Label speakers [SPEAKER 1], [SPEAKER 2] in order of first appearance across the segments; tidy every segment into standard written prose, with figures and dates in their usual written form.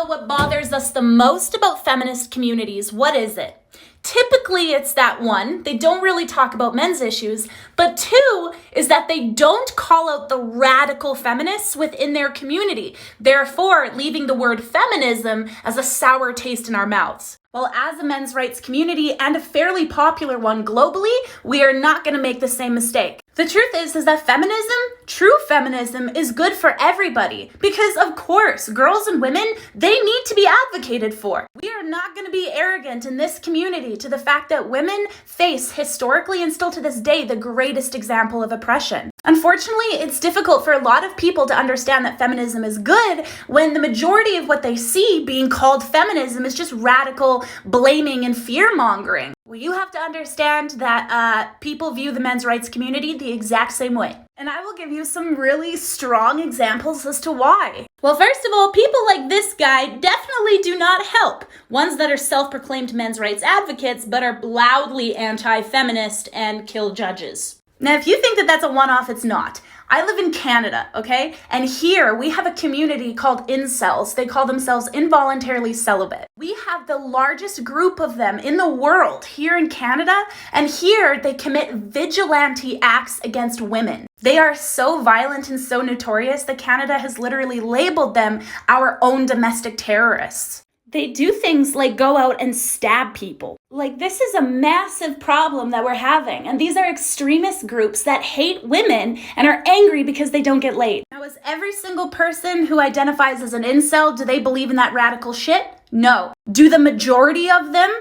[SPEAKER 1] about what bothers us the most about feminist communities, what is it? Typically, it's that one, they don't really talk about men's issues, but two is that they don't call out the radical feminists within their community, therefore leaving the word feminism as a sour taste in our mouths. Well, as a men's rights community and a fairly popular one globally, we are not going to make the same mistake. The truth is that feminism, true feminism, is good for everybody because, of course, girls and women, they need to be advocated for. We are not going to be arrogant in this community to the fact that women face historically and still to this day the greatest example of oppression. Unfortunately, it's difficult for a lot of people to understand that feminism is good when the majority of what they see being called feminism is just radical blaming and fear-mongering. Well, you have to understand that people view the men's rights community the exact same way. And I will give you some really strong examples as to why. Well, first of all, people like this guy definitely do not help. Ones that are self-proclaimed men's rights advocates but are loudly anti-feminist and kill judges. Now, if you think that that's a one-off, it's not. I live in Canada, okay? And here we have a community called Incels. They call themselves involuntarily celibate. We have the largest group of them in the world here in Canada, and here they commit vigilante acts against women. They are so violent and so notorious that Canada has literally labeled them our own domestic terrorists. They do things like go out and stab people. Like, this is a massive problem that we're having. And these are extremist groups that hate women and are angry because they don't get laid. Now, is every single person who identifies as an incel, do they believe in that radical shit? No. Do the majority of them?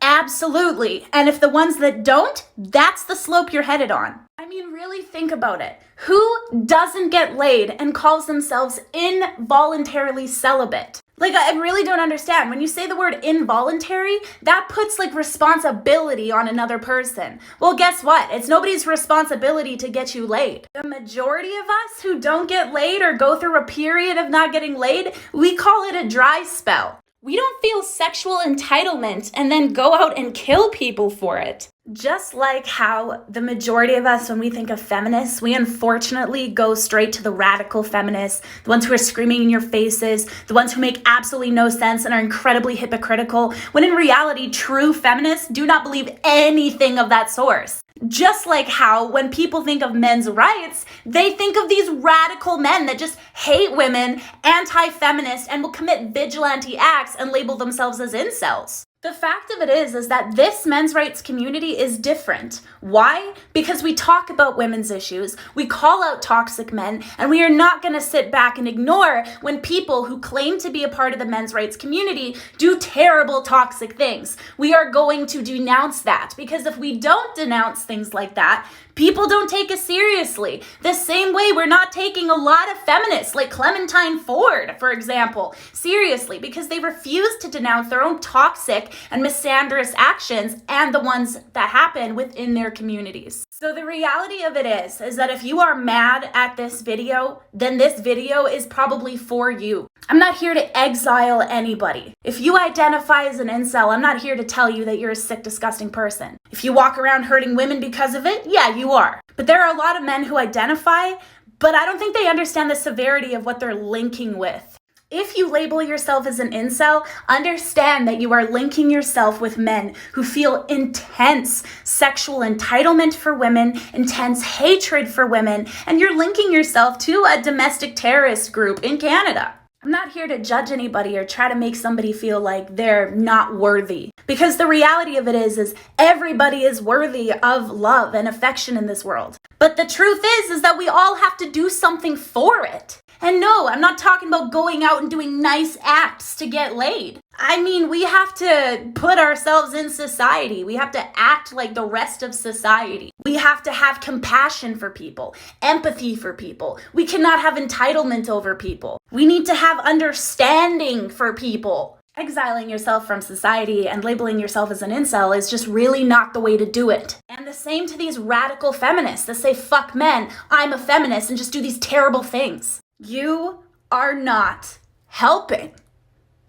[SPEAKER 1] Absolutely. And if the ones that don't, that's the slope you're headed on. I mean, really think about it. Who doesn't get laid and calls themselves involuntarily celibate? Like, I really don't understand. When you say the word involuntary, that puts like responsibility on another person. Well, guess what? It's nobody's responsibility to get you laid. The majority of us who don't get laid or go through a period of not getting laid, we call it a dry spell. We don't feel sexual entitlement and then go out and kill people for it. Just like how the majority of us, when we think of feminists, we unfortunately go straight to the radical feminists, the ones who are screaming in your faces, the ones who make absolutely no sense and are incredibly hypocritical, when in reality, true feminists do not believe anything of that source. Just like how when people think of men's rights, they think of these radical men that just hate women, anti-feminist, and will commit vigilante acts and label themselves as incels. The fact of it is that this men's rights community is different. Why? Because we talk about women's issues, we call out toxic men, and we are not going to sit back and ignore when people who claim to be a part of the men's rights community do terrible toxic things. We are going to denounce that, because if we don't denounce things like that, people don't take us seriously. The same way we're not taking a lot of feminists like Clementine Ford, for example, seriously, because they refuse to denounce their own toxic and misandrous actions and the ones that happen within their communities. So the reality of it is that if you are mad at this video, then this video is probably for you. I'm not here to exile anybody. If you identify as an incel, I'm not here to tell you that you're a sick, disgusting person. If you walk around hurting women because of it, yeah, you are. But there are a lot of men who identify, but I don't think they understand the severity of what they're linking with. If you label yourself as an incel, understand that you are linking yourself with men who feel intense sexual entitlement for women, intense hatred for women, and you're linking yourself to a domestic terrorist group in Canada. I'm not here to judge anybody or try to make somebody feel like they're not worthy. Because the reality of it is everybody is worthy of love and affection in this world. But the truth is that we all have to do something for it. And no, I'm not talking about going out and doing nice acts to get laid. I mean, we have to put ourselves in society. We have to act like the rest of society. We have to have compassion for people, empathy for people. We cannot have entitlement over people. We need to have understanding for people. Exiling yourself from society and labeling yourself as an incel is just really not the way to do it. And the same to these radical feminists that say, fuck men, I'm a feminist, and just do these terrible things. You are not helping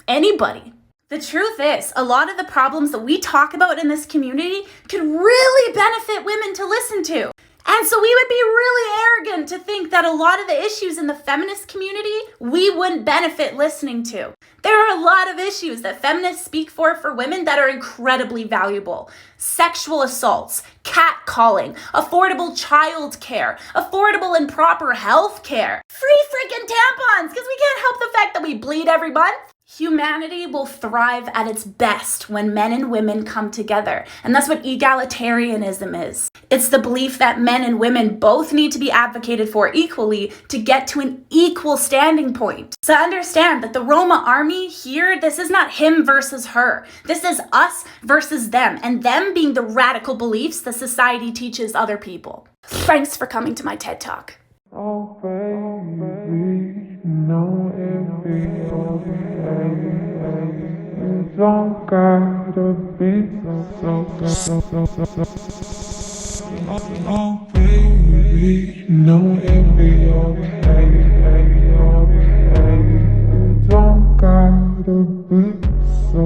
[SPEAKER 1] anybody. The truth is, a lot of the problems that we talk about in this community could really benefit women to listen to. And so we would be really arrogant to think that a lot of the issues in the feminist community we wouldn't benefit listening to. There are a lot of issues that feminists speak for women that are incredibly valuable. Sexual assaults, catcalling, affordable child care, affordable and proper health care, free freaking tampons, because we can't help the fact that we bleed every month. Humanity will thrive at its best when men and women come together. And that's what egalitarianism is. It's the belief that men and women both need to be advocated for equally to get to an equal standing point. So understand that the Roma army here, this is not him versus her. This is us versus them, and them being the radical beliefs that society teaches other people. Thanks for coming to my TED Talk.
[SPEAKER 2] Oh baby, no envy, you don't gotta be so. Oh baby, no envy, you don't gotta be so.